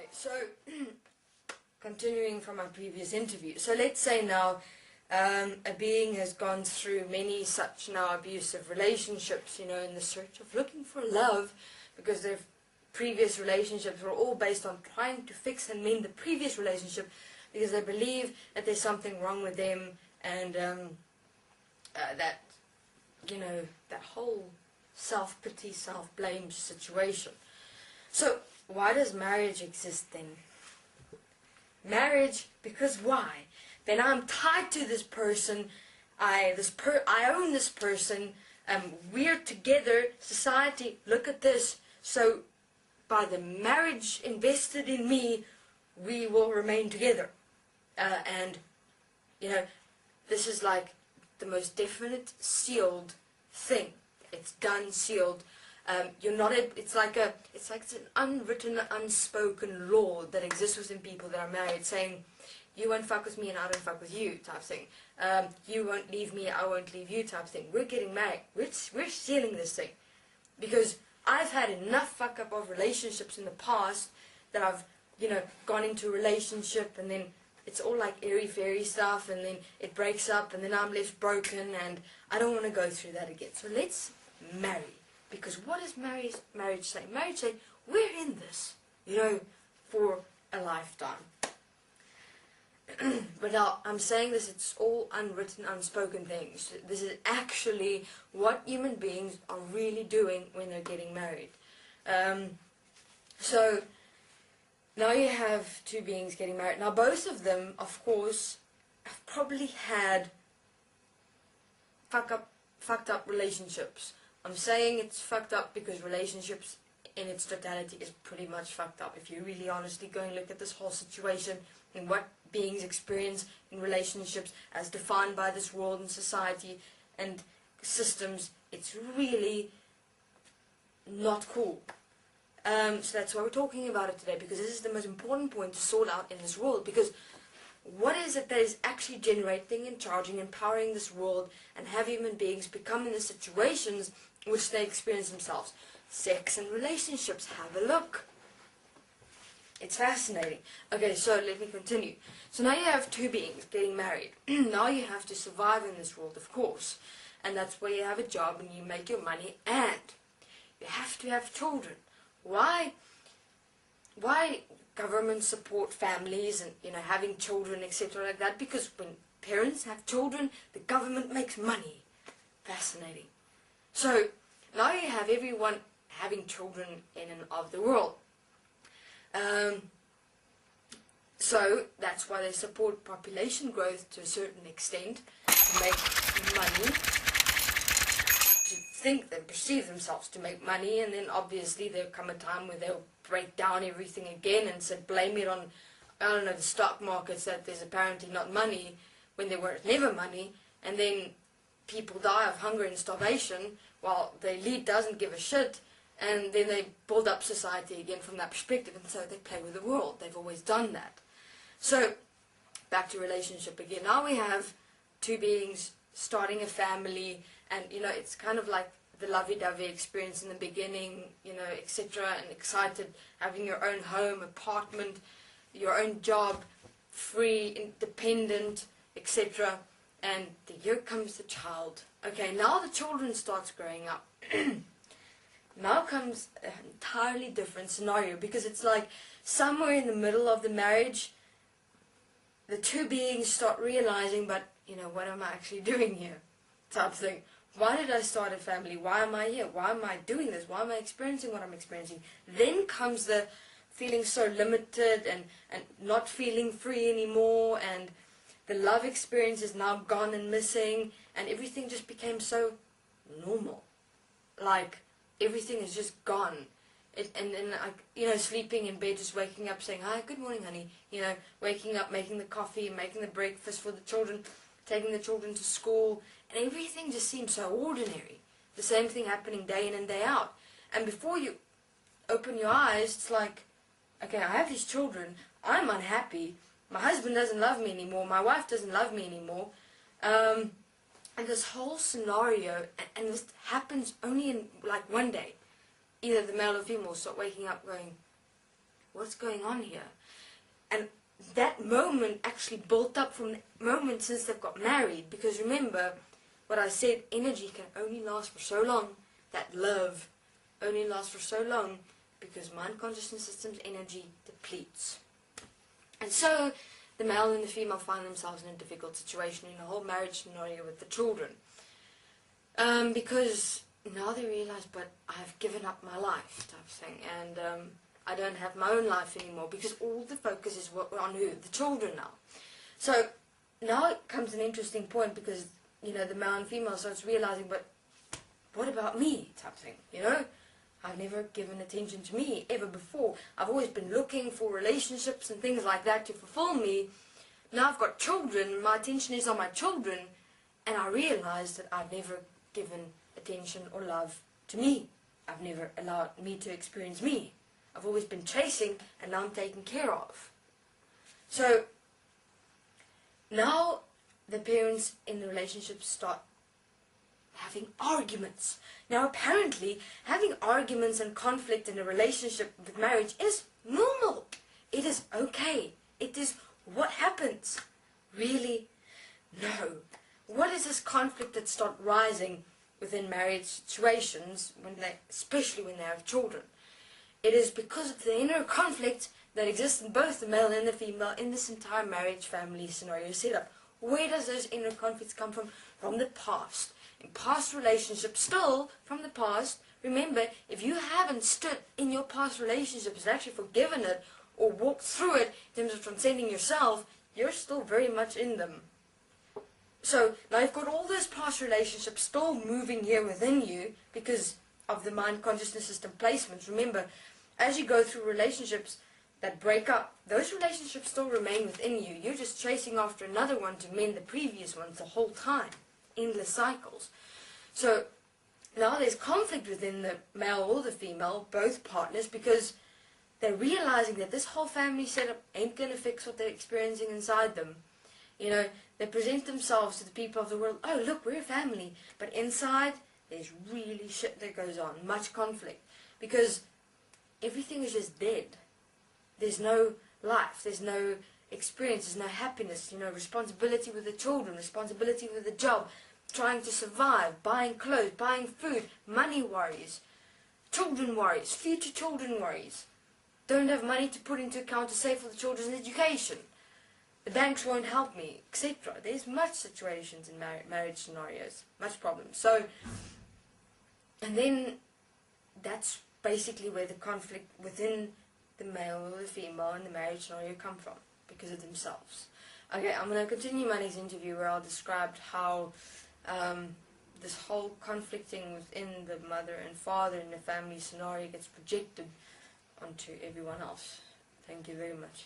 Okay, so continuing from our previous interview. So let's say now a being has gone through many such now abusive relationships, you know, in the search of looking for love, because their previous relationships were all based on trying to fix and mend the previous relationship because they believe that there's something wrong with them, and that, you know, that whole self-pity, self-blame situation. So why does marriage exist then? Marriage, because why? Then I'm tied to this person, I own this person, we're together, society, look at this. So by the marriage invested in me, we will remain together. And, you know, this is like the most definite, sealed thing. It's done, sealed. You're not. It's like it's an unwritten, unspoken law that exists within people that are married, saying, "You won't fuck with me, and I don't fuck with you," type thing. You won't leave me, I won't leave you, type thing. We're getting married. We're sealing this thing, because I've had enough fuck up of relationships in the past that I've, you know, gone into a relationship and then it's all like airy fairy stuff, and then it breaks up, and then I'm left broken, and I don't want to go through that again. So let's marry. Because what does marriage say? Marriage say, we're in this, you know, for a lifetime. But now, I'm saying this, it's all unwritten, unspoken things. This is actually what human beings are really doing when they're getting married. So, now you have two beings getting married. Now both of them, of course, have probably had fucked up relationships. I'm saying it's fucked up because relationships in its totality is pretty much fucked up. If you really honestly go and look at this whole situation and what beings experience in relationships as defined by this world and society and systems, it's really not cool. So that's why we're talking about it today, because this is the most important point to sort out in this world. Because what is it that is actually generating and charging, empowering this world, and have human beings become in the situations which they experience themselves? Sex and relationships. Have a look. It's fascinating. Okay, so let me continue. So now you have two beings getting married. Now you have to survive in this world, of course. And that's where you have a job and you make your money, and you have to have children. Why governments support families and, you know, having children, etc. like that? Because when parents have children, the government makes money. Fascinating. So now you have everyone having children in and of the world. So that's why they support population growth to a certain extent, to make money, to think and perceive themselves to make money, and then obviously there'll come a time where they'll break down everything again and so blame it on, I don't know, the stock markets, that there's apparently not money when there were never money, and then people die of hunger and starvation while the elite doesn't give a shit, and then they build up society again from that perspective, and so they play with the world. They've always done that. So back to relationship again. Now we have two beings starting a family, and, you know, it's kind of like the lovey-dovey experience in the beginning, you know, etc., and excited, having your own home, apartment, your own job, free, independent, etc., and here comes the child. Okay, now the children starts growing up. Now comes an entirely different scenario, because it's like somewhere in the middle of the marriage, the two beings start realizing, but, you know, what am I actually doing here? Type thing. Why did I start a family? Why am I here? Why am I doing this? Why am I experiencing what I'm experiencing? Then comes the feeling so limited and not feeling free anymore, and the love experience is now gone and missing, and everything just became so normal. Like, everything is just gone. And then, you know, sleeping in bed, just waking up saying, "Hi, good morning, honey." You know, waking up, making the coffee, making the breakfast for the children, taking the children to school, and everything just seems so ordinary. The same thing happening day in and day out. And before you open your eyes, it's like, okay, I have these children, I'm unhappy, my husband doesn't love me anymore, my wife doesn't love me anymore, and this whole scenario, and this happens only in like one day. Either the male or female start waking up going, what's going on here? And that moment actually built up from the moment since they've got married, because remember what I said, energy can only last for so long. That love only lasts for so long because mind consciousness system's energy depletes. And so the male and the female find themselves in a difficult situation in a whole marriage scenario with the children. Because now they realize, but I've given up my life type of thing, and I don't have my own life anymore, because all the focus is on who? The children now. So now it comes an interesting point, because, you know, the male and female starts realizing, but what about me type of thing, you know? I've never given attention to me ever before. I've always been looking for relationships and things like that to fulfill me. Now I've got children, my attention is on my children, and I realize that I've never given attention or love to me. I've never allowed me to experience me. I've always been chasing, and now I'm taken care of. So now the parents in the relationship start having arguments. Now apparently having arguments and conflict in a relationship with marriage is normal. It is okay. It is what happens. Really? No. What is this conflict that starts rising within marriage situations, especially when they have children? It is because of the inner conflict that exists in both the male and the female in this entire marriage family scenario setup. Where does those inner conflicts come from? From the past. In past relationships, still from the past. Remember, if you haven't stood in your past relationships and actually forgiven it or walked through it in terms of transcending yourself, you're still very much in them. So now you've got all those past relationships still moving here within you because of the mind consciousness system placements. Remember, as you go through relationships that break up, those relationships still remain within you. You're just chasing after another one to mend the previous ones the whole time. Endless cycles. So now there's conflict within the male or the female, both partners, because they're realizing that this whole family setup ain't going to fix what they're experiencing inside them. You know, they present themselves to the people of the world, oh look, we're a family, but inside there's really shit that goes on, much conflict, because everything is just dead. There's no life, there's no experience, there's no happiness, you know, responsibility with the children, responsibility with the job, trying to survive, buying clothes, buying food, money worries, children worries, future children worries, don't have money to put into account to save for the children's education, the banks won't help me, etc. There's much situations in marriage scenarios, much problems. So, and then that's basically where the conflict within the male or the female in the marriage scenario come from, because of themselves. Okay, I'm going to continue my next interview where I'll describe how this whole conflicting within the mother and father in the family scenario gets projected onto everyone else. Thank you very much.